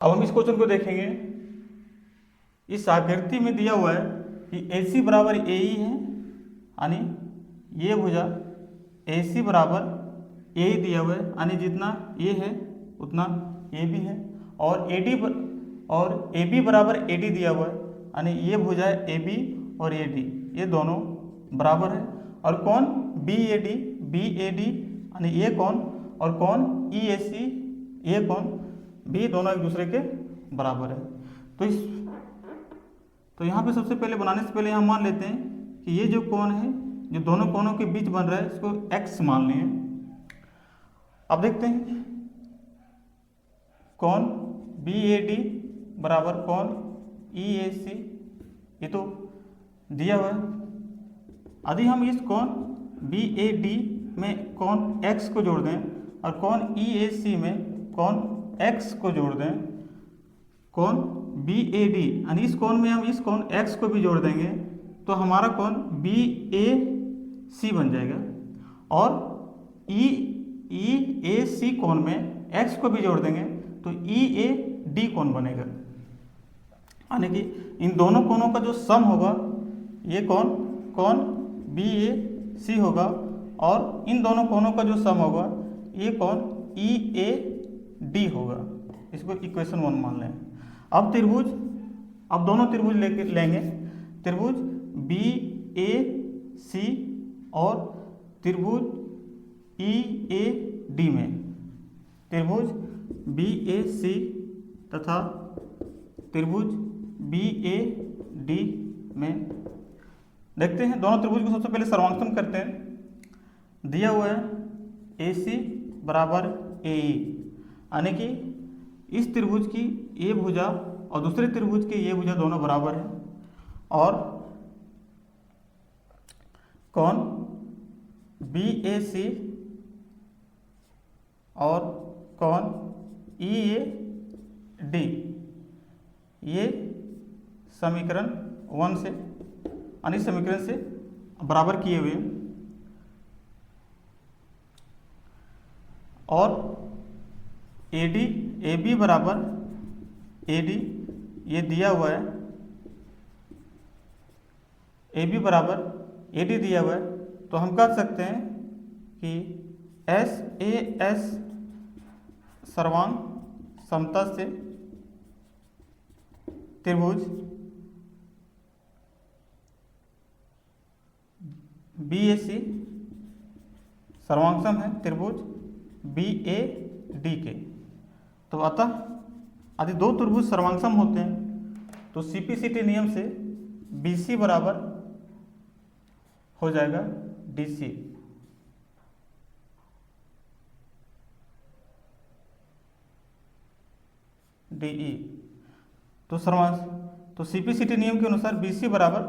अब हम इस क्वेश्चन को देखेंगे। इस आकृति में दिया हुआ है कि AC बराबर AE है, यानी ये भुजा AC बराबर AE दिया हुआ है, यानी जितना ये है उतना ये भी है, और AB बराबर AD दिया हुआ है, यानी ये भुजा है AB और AD ये दोनों बराबर है। और कौन BAD यानी ये कौन और कौन EAC ये कौन भी दोनों एक दूसरे के बराबर है। तो यहाँ पे सबसे पहले बनाने से पहले यहाँ मान लेते हैं कि ये जो कोण है जो दोनों कोणों के बीच बन रहा है इसको x मान लिए। अब देखते हैं कोण BAD बराबर कोण EAC ये तो दिया हुआ है। यदि हम इस कोण BAD में कोण x को जोड़ दें और कोण EAC में कोण x को जोड़ दें, कोण BAD यानी इस कोण में हम इस कोण x को भी जोड़ देंगे तो हमारा कोण BAC बन जाएगा, और EAC कोण में x को भी जोड़ देंगे तो EAD कोण बनेगा। यानी कि इन दोनों कोणों का जो सम होगा ये कोण BAC होगा, और इन दोनों कोणों का जो सम होगा ये कोण EAD होगा। इसको इक्वेशन 1 मान लें। अब दोनों त्रिभुज लेंगे, त्रिभुज BAC और त्रिभुज EAD में, त्रिभुज BAC तथा त्रिभुज BAD में देखते हैं। दोनों त्रिभुज को सबसे पहले सर्वांकन करते हैं। दिया हुआ है AC बराबर AE, यानी कि इस त्रिभुज की ये भुजा और दूसरे त्रिभुज की ये भुजा दोनों बराबर है, और कोण BAC और कोण EAD ये समीकरण 1 से यानी समीकरण से बराबर किए हुए हैं, और AB बराबर AD ये दिया हुआ है, AB बराबर AD दिया हुआ है, तो हम कह सकते हैं कि SAS सर्वांग समता से त्रिभुज BAC सर्वांगसम है त्रिभुज BAD के। तो अतः यदि दो त्रिभुज सर्वांगसम होते हैं तो CPCT नियम से BC बराबर हो जाएगा DC। DE तो CPCT नियम के अनुसार BC बराबर